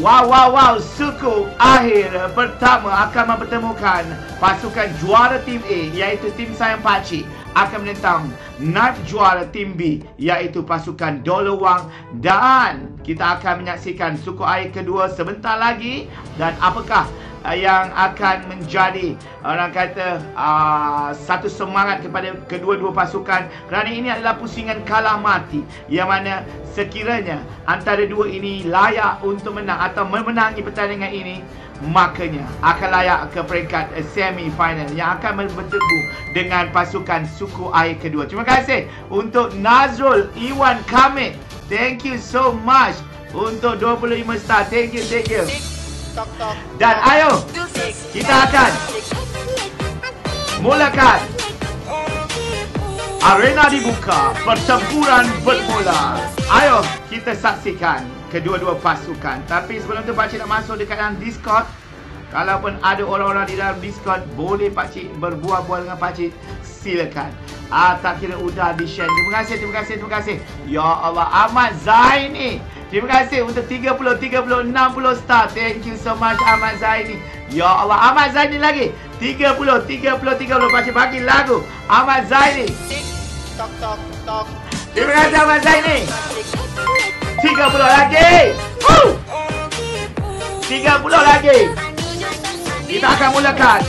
Wow. Suku akhir pertama akan mempertemukan pasukan juara tim A iaitu tim Sayang Pakcik akan menentang naib juara tim B iaitu pasukan Dolawang, dan kita akan menyaksikan suku air kedua sebentar lagi. Dan apakah yang akan menjadi orang kata satu semangat kepada kedua-dua pasukan, kerana ini adalah pusingan kalah mati yang mana sekiranya antara dua ini layak untuk menang atau memenangi pertandingan ini, makanya akan layak ke peringkat semi final yang akan bertemu dengan pasukan suku air kedua. Terima kasih untuk Nazrul Iwan Kamit, thank you so much untuk 25 star, thank you. Dan ayo kita akan mulakan. Arena dibuka, pertempuran bermula. Ayo kita saksikan kedua-dua pasukan. Tapi sebelum tu pakcik nak masuk dekat dalam Discord. Kalaupun ada orang-orang di dalam Discord, boleh pakcik berbual-bual dengan pakcik, silakan. Tak kira udah di-share. Terima kasih. Ya Allah, Ahmad Zaini, terima kasih untuk 30, 60 star. Thank you so much Ahmad Zaini. Ya Allah, Ahmad Zaini lagi 30. Pakcik bagi lagu Ahmad Zaini. Tok. Terima kasih Ahmad Zaini. 30 lagi. 30 lagi. Kita akan mulakan.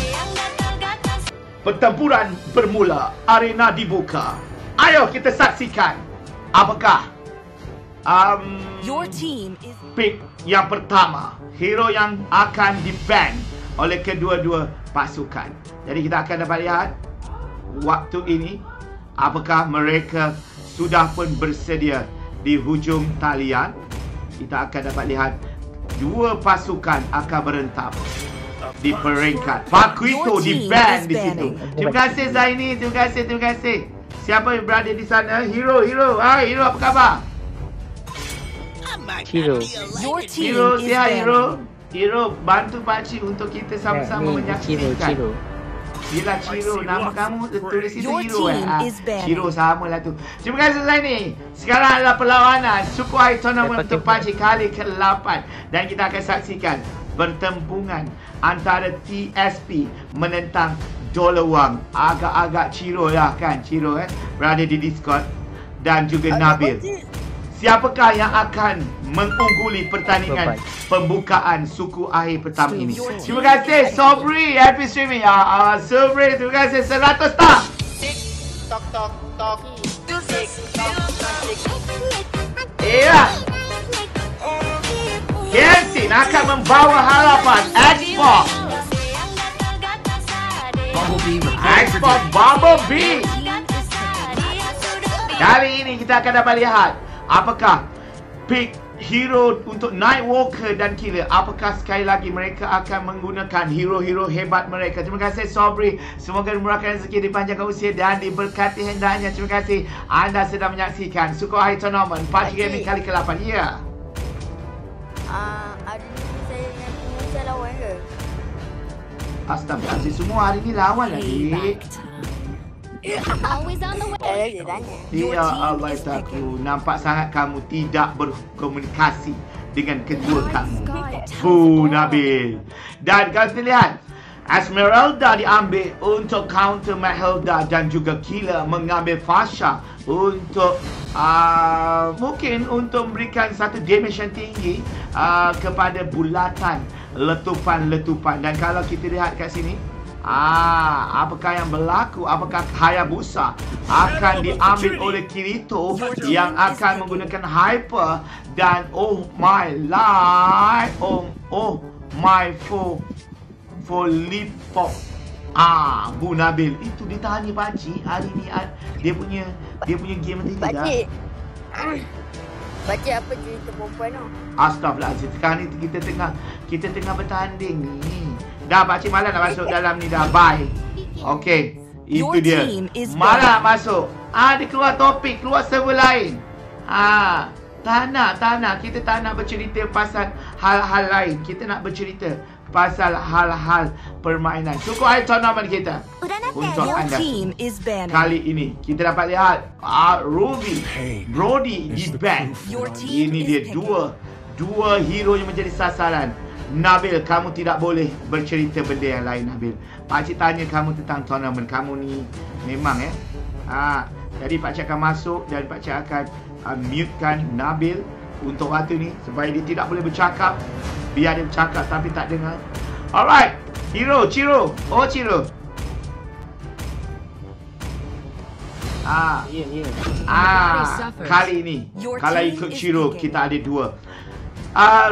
Pertempuran bermula, arena dibuka. Ayo kita saksikan apakah pick yang pertama, hero yang akan di-ban oleh kedua-dua pasukan. Jadi kita akan dapat lihat waktu ini apakah mereka sudah pun bersedia di hujung talian. Kita akan dapat lihat dua pasukan akan berentab di peringkat. Pakuito di-ban di situ. Terima kasih Zaini, terima kasih. Siapa yang berada di sana? Hero. Hero apa khabar? Hero, sihat Hero, bantu pakcik untuk kita sama-sama menyaksikan. Bila Ciro, nama kamu tulis itu Hero Ciro samalah tu. Terima kasih Zaini. Sekarang adalah perlawanan Suku Air Tournament untuk pakcik kali ke-8. Dan kita akan saksikan pertempuran antara TSP menentang Dolawang. Agak-agak Ciro lah kan, Ciro berada di Discord. Dan juga Nabil. Siapakah yang akan mengungguli pertandingan pembukaan suku air pertama ini? Terima kasih Sobri, happy streaming. Sobri, terima kasih 100 star. Tok. Iya. Kensin akan membawa harapan Xbox Bumblebee. Kali ini kita akan dapat lihat apakah pick hero untuk Nightwalker dan Killer. Apakah sekali lagi mereka akan menggunakan hero-hero hebat mereka. Terima kasih Sobri. Semoga dimurahkan rezeki, dipanjangkan usia dan diberkati hendaknya. Terima kasih anda sedang menyaksikan Suku Air Tournament Pakcik Gaming kali ke-8. Ya. Hari ni saya lawan ke? Astagfirullah, semua hari ni lawan lagi. Ya Allah, aku nampak sangat kamu tidak berkomunikasi dengan kedua kamu. Nabil. Dan kalau kita lihat, Esmeralda diambil untuk counter Mahelda dan juga Killer mengambil Fasha untuk mungkin untuk memberikan satu damage yang tinggi kepada bulatan letupan-letupan. Dan kalau kita lihat kat sini, apakah yang berlaku? Apakah Hayabusa akan diambil oleh Kirito yang akan menggunakan Hyper dan oh my life, oh my for Lipop. Bu Nabil itu ditanya pakcik hari ni dia punya game nanti tidak. Baca apa cerita perempuan tu? Astagfirullahaladzim. Sekarang ni kita tengah bertanding ni. Dah pakcik malah nak masuk dalam ni dah. Bye. Okay, itu dia. Malah masuk. Dia keluar topik, keluar server lain. Tak nak. Kita tak nak bercerita pasal hal-hal lain. Kita nak bercerita pasal hal-hal permainan Suku Air Tournament kita untuk anda. Kali ini kita dapat lihat Brody di ban. Ini dia Dua hero yang menjadi sasaran. Nabil, kamu tidak boleh bercerita benda yang lain, Nabil. Pakcik tanya kamu tentang tournament. Kamu ni memang jadi pakcik akan masuk dan pakcik akan mutekan Nabil untuk waktu ni supaya dia tidak boleh bercakap. Biar dia bercakap tapi tak dengar. Alright, hero, Ciro. Oh, Ciro. Kali ini kalau ikut Ciro kita ada dua.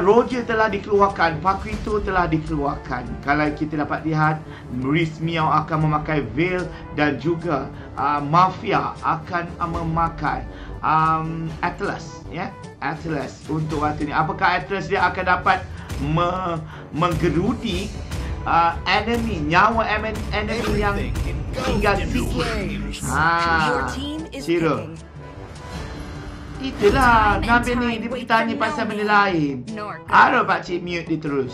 Roger telah dikeluarkan, Paquito telah dikeluarkan. Kalau kita dapat lihat, Maurice Miao akan memakai Veil dan juga Mafia akan memakai Atlas, ya, Atlas untuk waktu ni. Apakah Atlas dia akan dapat menggerudi enemy, nyawa enemy yang tinggal sikit? Ciro. Itulah Nabil ni, dia pergi tanya pasal benda lain. Ada pakcik mute dia terus.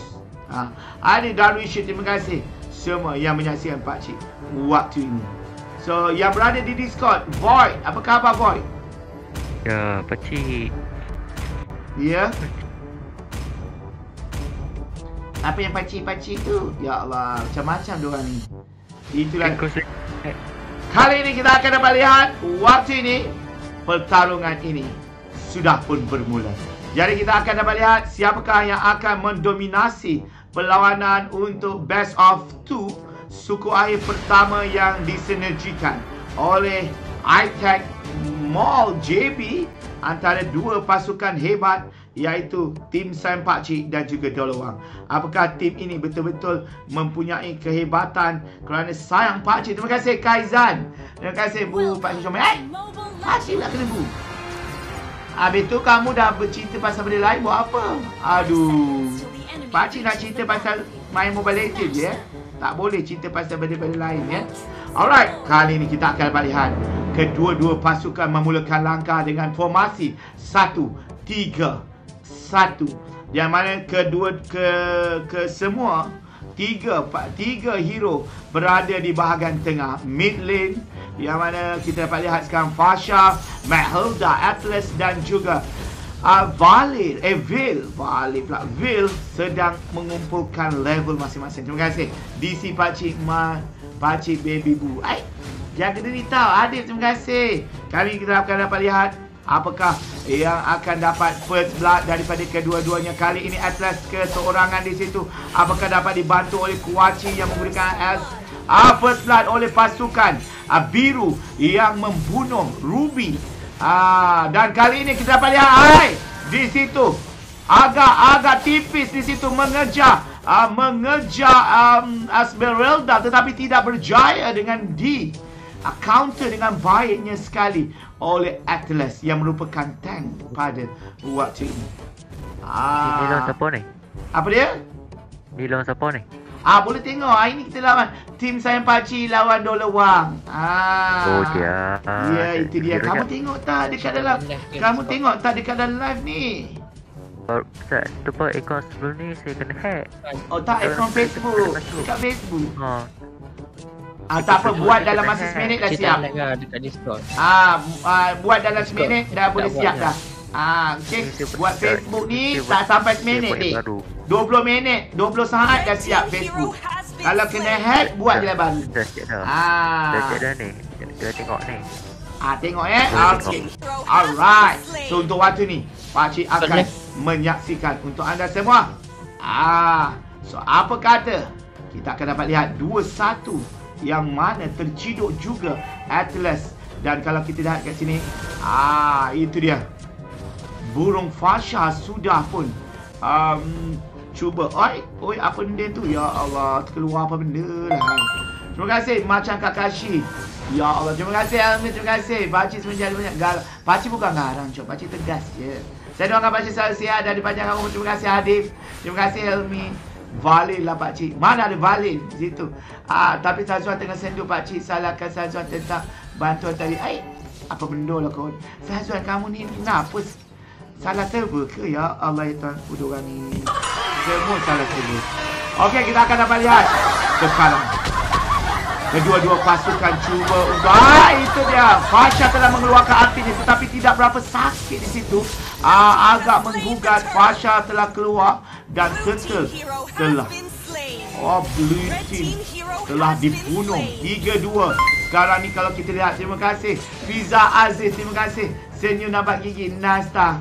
Ada Darwish, terima kasih semua yang menyaksikan pakcik waktu ini. So yang berada di Discord, Void, apa khabar Void? Ya, pakcik. Ya. Apa yang pakcik-pakcik tu? Ya Allah, macam-macam diorang ni. Itulah. Kali ini kita akan dapat lihat waktu ini pertarungan ini sudah pun bermula. Jadi kita akan dapat lihat siapakah yang akan mendominasi perlawanan untuk best of 2 suku akhir pertama yang disinergikan oleh iTech Mall JB antara dua pasukan hebat iaitu tim Sayang Pakcik dan juga Dolawang. Apakah tim ini betul-betul mempunyai kehebatan kerana Sayang Pakcik? Terima kasih Kaizan. Terima kasih Bu Pakcik Comel. Pakcik nak kena Bu. Habis tu kamu dah bercerita pasal benda lain, buat apa? Aduh. Pakcik nak cerita pasal main Mobile Legends je, tak boleh cerita pasal benda-benda lain, ya. Alright, kali ni kita akan lihat kedua-dua pasukan memulakan langkah dengan formasi 1-3-1. Yang mana semua tiga hero berada di bahagian tengah mid lane, yang mana kita dapat lihat sekarang Fasha, Matilda, Atlas dan juga Veil sedang mengumpulkan level masing-masing. Terima kasih DC Pakcik Pakcik Baby Boo. Jaga diri tau Adib, terima kasih. Kali ini kita akan dapat lihat apakah yang akan dapat first blood daripada kedua-duanya. Kali ini Atlas keseorangan di situ. Apakah dapat dibantu oleh Kuaci yang menggunakan first blood oleh pasukan biru yang membunuh Ruby. Dan kali ini kita dapat lihat di situ agak tipis di situ mengejar Esmeralda, tetapi tidak berjaya dengan counter dengan baiknya sekali oleh Atlas yang merupakan tank pada waktu ini. Ini lawan siapa ni? Apa dia? Ni lawan siapa ni? Boleh tengok. Ini kita lawan tim Sayang Pakcik lawan Dolawang. Oh dia. Ya, itu dia. Kamu tengok tak dekat dalam? Kamu tengok tak dekat dalam live ni? Ustaz, tu apa akaun sebelum ni saya kena hack. Oh tak, akaun Facebook. Dekat Facebook. Tak apa, buat dalam masa seminit dah siap. Dekat Discord. Buat dalam seminit dah boleh siap dah. Okay. Buat Facebook ni tak sampai seminit ni. 20 minit, 20 saat dah siap Facebook. Kalau kena hack, buat je lah baru. Dah siap dah. Dah siap dah ni. Kita tengok ni. Tengok okay. Alright. So untuk waktu ni Pakcik akan menyaksikan untuk anda semua. So apa kata kita akan dapat lihat 2-1 yang mana terciduk juga Atlas. Dan kalau kita lihat kat sini, itu dia. Burung Fasha sudah pun cuba. Oi, apa benda tu? Ya Allah, terkeluar apa benda lah. Terima kasih macam Kakashi. Ya Allah, terima kasih Elmi, terima kasih. Pakcik semenjak banyak galak. Pakcik bukan garang, cok. Pakcik tegas je. Saya doakan Pakcik selalu sihat dan dipanjangkan umur. Terima kasih Adib. Terima kasih Elmi. Valid lah Pakcik. Mana ada valid di situ. Tapi Sazuan tengah sendu Pakcik. Salahkan Sazuan tentang bantuan tadi. Apa benda lah kau. Sazuan kamu ni kenapa? Salah server ke? Ya Allah ya Tuhan. Orang ni semua salah server. Okey, kita akan dapat lihat sekarang kedua-dua pasukan cuba untuk itu dia. Fasha telah mengeluarkan apinya tetapi tidak berapa sakit di situ. agak menggugat. Fasha telah keluar dan Turtle telah Blue Team telah dibunuh 3-2. Sekarang ni kalau kita lihat, terima kasih Fiza Aziz, terima kasih senyum nampak gigi. Nasta,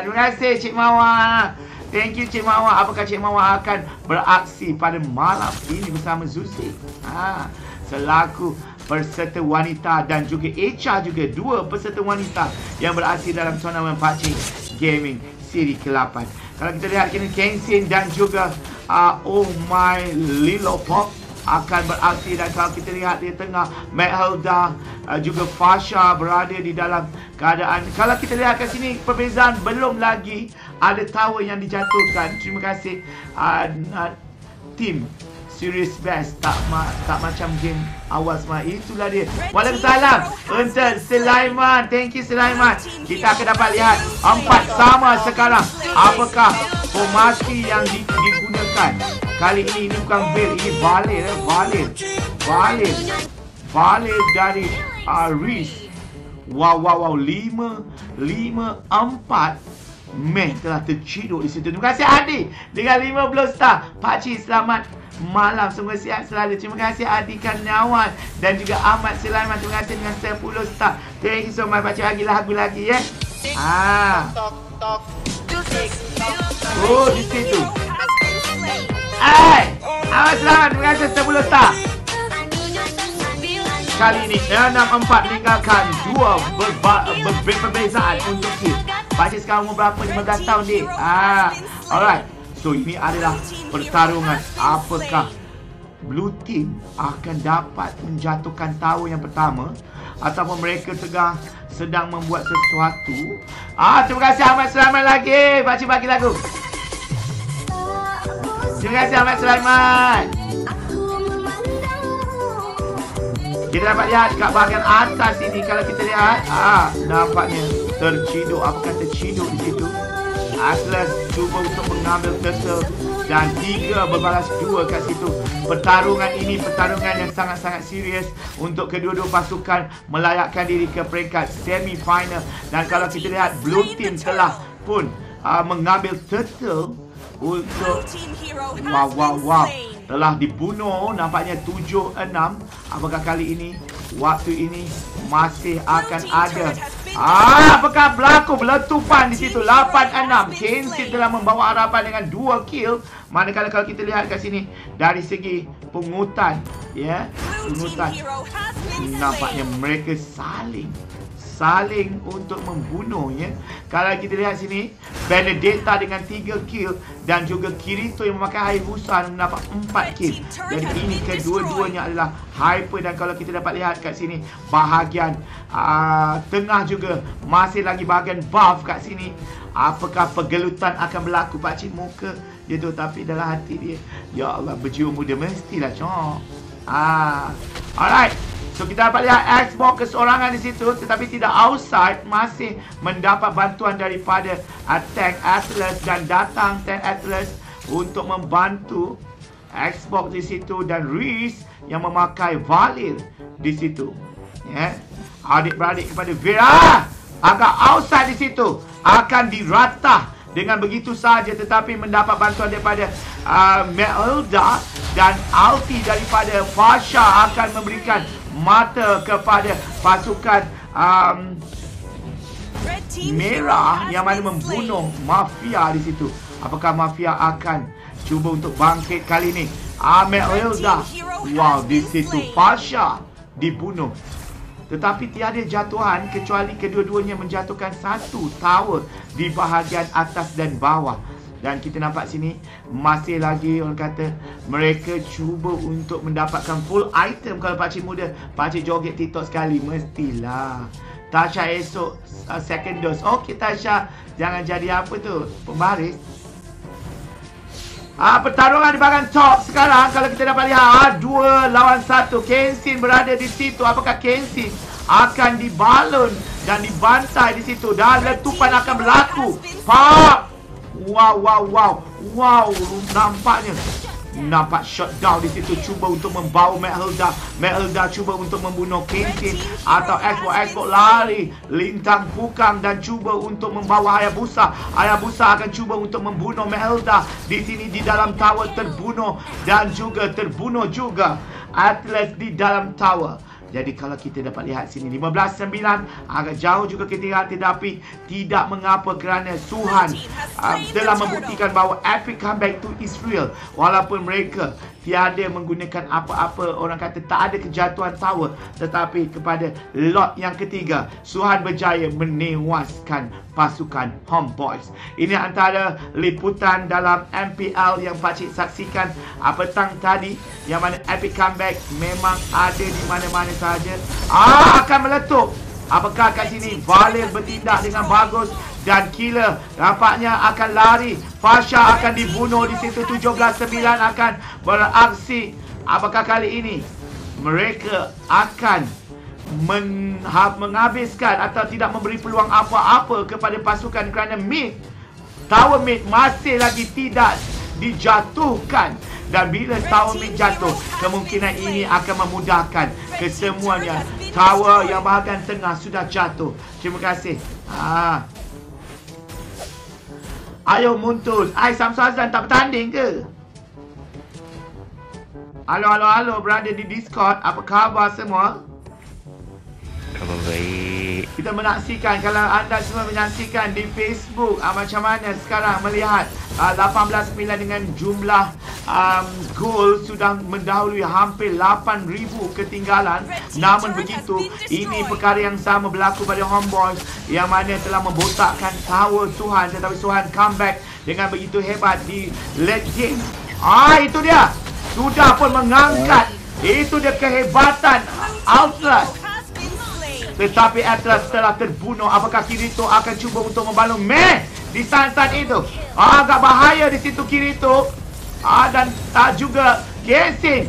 terima kasih Cik Mawar. Thank you Cik Mawar. Apakah Cik Mawar akan beraksi pada malam ini bersama Zuzi? Selaku peserta wanita dan juga Echa juga, dua peserta wanita yang beraksi dalam turnamen PUBG Gaming siri ke-8. Kalau kita lihat kini Kenshin dan juga Oh My Lilo Pop akan beraksi, dan kalau kita lihat di tengah Mahelda juga Fasha berada di dalam keadaan. Kalau kita lihat kat sini perbezaan, belum lagi ada tower yang dijatuhkan. Terima kasih tim Serious Best, tak macam game awal semua. Itulah dia. Waalaikumsalam untuk Sulaiman. Thank you Sulaiman. Kita akan dapat lihat 4 sama sekarang. Apakah formasi yang digunakan kali ini? Ini bukan Veil, ini Valir dari Riz. Wow 5-4 Meh telah terciduk di situ. Terima kasih Adi dengan 50 star. Pakcik selamat malam, semoga sihat selalu. Terima kasih Adi Karnawan dan juga Ahmad Sulaiman, terima kasih dengan 10 star. Thank you so much. Pakcik lagi lagu lagi ya. Oh di situ. Ahmad Sulaiman, terima kasih 10 star. Kali ini 6-4 meninggalkan 2 berbezaan untuk kill. Pakcik sekarang umur berapa? 15 tahun dik. Alright. So ini adalah pertarungan. Apakah Blue Team akan dapat menjatuhkan tower yang pertama, ataupun mereka sedang membuat sesuatu. Terima kasih Ahmad Sulaiman lagi. Pakcik bagi lagu. Terima kasih Ahmad Sulaiman. Kita dapat lihat kat bahagian atas ini. Kalau kita lihat, nampaknya terciduk. Apakah terciduk di situ? Atlas cuba untuk mengambil Turtle dan 3 berbalas 2 kat situ. Pertarungan ini pertarungan yang sangat-sangat serius untuk kedua-dua pasukan melayakkan diri ke peringkat semi final. Dan kalau kita lihat, Blue Team telah pun mengambil Turtle untuk wow telah dibunuh. Nampaknya 7-6. Apakah kali ini, waktu ini masih akan ada? Apakah berlaku letupan di situ? 8-6. Kenshin telah membawa harapan dengan 2 kill. Manakala kalau kita lihat kat sini dari segi pungutan, pungutan, nampaknya mereka saling untuk membunuh Kalau kita lihat sini, Benedetta dengan 3 kill dan juga Kirito yang memakai Hayabusa mendapat 4 kill. Jadi ini kedua-duanya adalah hyper. Dan kalau kita dapat lihat kat sini, bahagian tengah juga masih lagi bahagian buff kat sini. Apakah pergelutan akan berlaku? Pakcik muka dia tu, tapi dalam hati dia, ya Allah, berjiwa muda mestilah cok. Alright. So kita dapat lihat Xbox keseorangan di situ, tetapi tidak outside, masih mendapat bantuan daripada Tank Atlas, dan datang Tank Atlas untuk membantu Xbox di situ, dan Riz yang memakai Valir di situ. Adik-beradik kepada Vera agak outside di situ, akan diratah dengan begitu saja, tetapi mendapat bantuan daripada Melda dan ulti daripada Fasha akan memberikan mata kepada pasukan merah yang mana membunuh Mafia di situ. Apakah Mafia akan cuba untuk bangkit kali ini? Melda, wow, di situ Fasha dibunuh. Tetapi tiada jatuhan kecuali kedua-duanya menjatuhkan 1 tower di bahagian atas dan bawah. Dan kita nampak sini masih lagi orang kata mereka cuba untuk mendapatkan full item. Kalau pakcik muda, pakcik joget TikTok sekali, mestilah. Tasha esok second dose. Okey Tasha, jangan jadi apa tu, pembaris. Pertarungan di bahagian top sekarang. Kalau kita dapat lihat 2 lawan 1. Kenshin berada di situ. Apakah Kenshin akan dibalon dan dibantai di situ, dan letupan akan berlaku? Wow, nampaknya Nampak shutdown di situ, cuba untuk membawa Melda cuba untuk membunuh Kenshin atau Xbox lari lintang pukang dan cuba untuk membawa Hayabusa akan cuba untuk membunuh Melda di sini di dalam tower, terbunuh juga Atlas di dalam tower. Jadi kalau kita dapat lihat sini 15-9, agak jauh juga kita lihat, tetapi tidak mengapa kerana Suhan telah membuktikan bahawa epic comeback to Israel. Walaupun mereka tiada menggunakan apa-apa, orang kata tak ada kejatuhan tower, tetapi kepada lot yang ketiga Suhan berjaya menewaskan pasukan Homeboys. Ini antara liputan dalam MPL yang pakcik saksikan petang tadi, yang mana epic comeback memang ada di mana-mana saja. Akan meletup. Apakah kat sini Valil bertindak dengan bagus dan Killer nampaknya akan lari. Fasha akan dibunuh di situ. 17-9 akan beraksi. Apakah kali ini mereka akan menghabiskan atau tidak memberi peluang apa-apa kepada pasukan, kerana tower mid masih lagi tidak dijatuhkan. Dan bila tower mid jatuh, kemungkinan ini akan memudahkan kesemuanya. Tower yang bahagian tengah sudah jatuh. Terima kasih. Ayo Muntul. Samsul Azlan tak bertanding ke? Halo, berada di Discord. Apa khabar semua? Khabar baik. Kita menyaksikan, kalau anda semua menyaksikan di Facebook, macam mana sekarang melihat 18-9 dengan jumlah gol sudah mendahului hampir 8,000 ketinggalan. Namun begitu, ini perkara yang sama berlaku pada Homeboys yang mana telah membotakkan tower Suhan, tetapi Suhan comeback dengan begitu hebat di late game. Itu dia. Sudah pun mengangkat. Itu dia kehebatan Atlas. Tetapi Atlas telah terbunuh. Apakah Kirito akan cuba untuk membantu di saat itu? Agak bahaya di situ Kirito. Dan juga Kenshin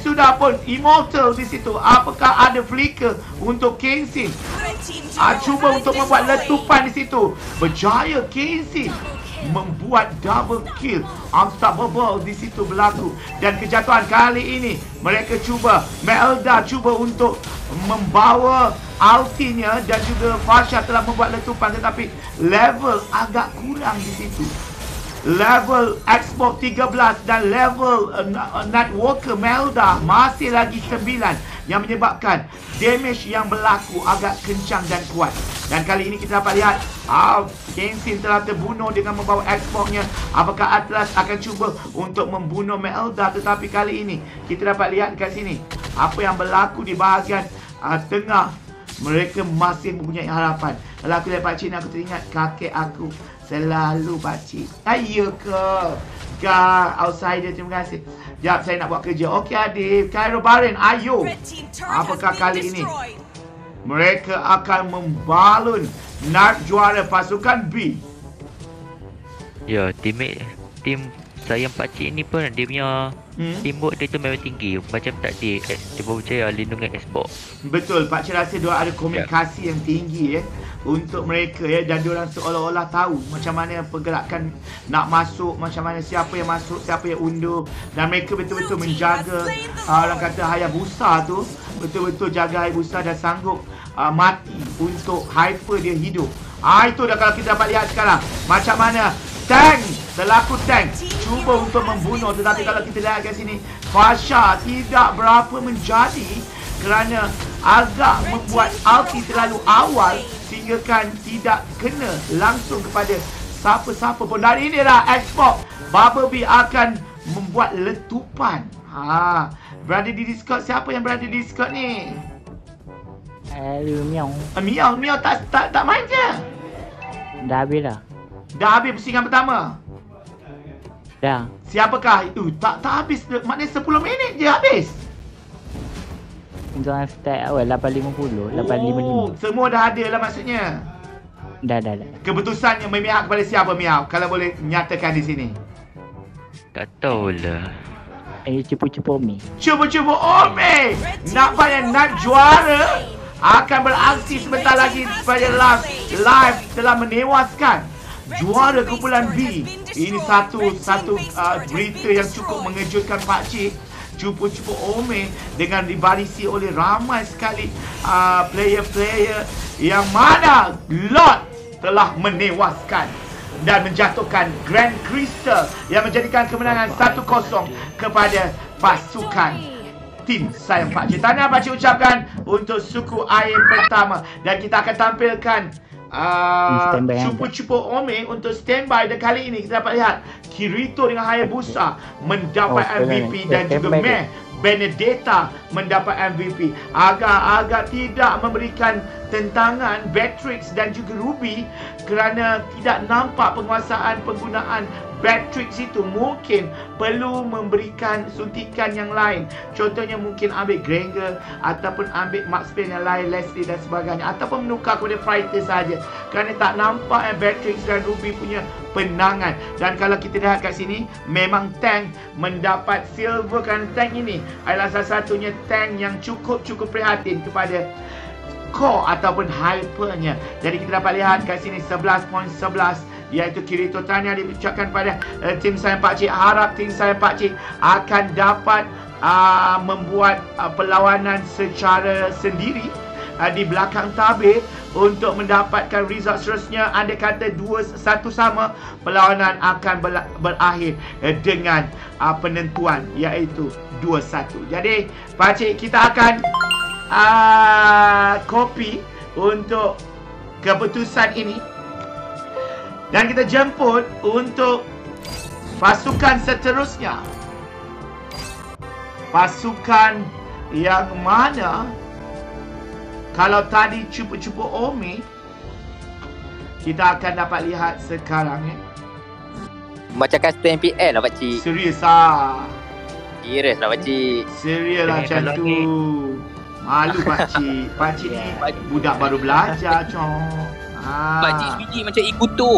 sudah pun immortal di situ. Apakah ada flicker untuk Kenshin? Cuba untuk membuat letupan di situ. Berjaya Kenshin membuat double kill. Unstoppable di situ berlaku. Dan kejatuhan kali ini mereka Melda cuba untuk membawa ultinya, dan juga Fasha telah membuat letupan, tetapi level agak kurang di situ. Level Xbox 13 dan level Nightwalker Melda masih lagi 9, yang menyebabkan damage yang berlaku agak kencang dan kuat. Dan kali ini kita dapat lihat Kenshin telah terbunuh dengan membawa Xbox-nya. Apakah Atlas akan cuba untuk membunuh Melda? Tetapi kali ini kita dapat lihat kat sini apa yang berlaku di bahagian tengah. Mereka masih mempunyai harapan. Kalau aku lihat pakcik ni, aku teringat kakek aku selalu pakcik. Ayo ke outsider, terima kasih. Sekejap, saya nak buat kerja. Okey adik, Cairo Barin, ayo. Apakah kali ini mereka akan membalun nak juara pasukan B? Ya, tim saya pakcik ni pun dia punya teamwork dia tu memang tinggi. Macam tadi dia berjaya lindungi Xbox. Betul, pakcik rasa dia ada komunikasi yang tinggi untuk mereka dan diorang seolah-olah tahu macam mana pergerakan nak masuk, macam mana siapa yang masuk, siapa yang undur, dan mereka betul-betul menjaga orang kata Hayabusa tu, betul-betul jaga Hayabusa dan sanggup mati untuk hyper dia hidup. Itu dah kalau kita dapat lihat sekarang macam mana selaku tank cuba untuk membunuh, tetapi kalau kita lihat kat sini Fasha tidak berapa menjadi kerana agak membuat ulti terlalu awal sehingga kan tidak kena langsung kepada siapa-siapa pun. Dan inilah Xbox Bumblebee akan membuat letupan. Berada di Discord, siapa yang berada di Discord ni? Miao tak main je. Dah habis dah. Dah habis pusingan pertama? Dah. Siapakah itu? Tak habis, maknanya 10 minit je habis. Jangan start awal 8.50, 8.55. Semua dah ada lah maksudnya. Dah. Keputusannya memihak kepada siapa, Miao? Kalau boleh nyatakan di sini. Tak tahulah. Cupu-cupu Omi. Cupu-cupu Omi. Nampaknya nak juara akan beraksi sebentar lagi pada live telah menewaskan juara kumpulan B. Ini satu berita yang cukup mengejutkan Pak Cik. Cupu-cupu Ome dengan dibarisi oleh ramai sekali player-player yang mana Lord telah menewaskan dan menjatuhkan Grand Crystal yang menjadikan kemenangan 1-0 kepada pasukan tim Sayang Pakcik. Tahniah Pakcik ucapkan untuk suku air pertama, dan kita akan tampilkan cupu-cupu Ome untuk standby. Dan kali ini kita dapat lihat Kirito dengan Hayabusa mendapat MVP dan juga Meh Benedetta mendapat MVP. Agak-agak tidak memberikan tentangan Beatrix dan juga Ruby kerana tidak nampak penguasaan penggunaan Beatrix itu. Mungkin perlu memberikan suntikan yang lain. Contohnya mungkin ambil Granger ataupun ambil Max Payne yang lain, Leslie dan sebagainya, ataupun menukar kepada fighter saja kerana tak nampak Beatrix dan Ruby punya penangan. Dan kalau kita lihat kat sini, memang tank mendapat silver kerana tank ini adalah salah satunya tank yang cukup prihatin kepada core ataupun hypernya. Jadi kita dapat lihat kat sini 11.11 iaitu Kirito. Tahniah diucapkan pada tim Sayang Pakcik. Harap tim Sayang Pakcik akan dapat membuat perlawanan secara sendiri di belakang tabir untuk mendapatkan result seterusnya. Andai kata 2-1 sama, perlawanan akan berakhir dengan penentuan iaitu 2-1. Jadi Pakcik, kita akan copy untuk keputusan ini dan kita jemput untuk pasukan seterusnya. Pasukan yang mana kalau tadi cupu-cupu Ome, kita akan dapat lihat sekarang macam custom MPL lah Pakcik. Serius lah. Serius lah Pakcik. Serius lah macam tu. Malu Pakcik. Pakcik ni budak baru belajar, cok. Pakcik sebiji macam Ikuto.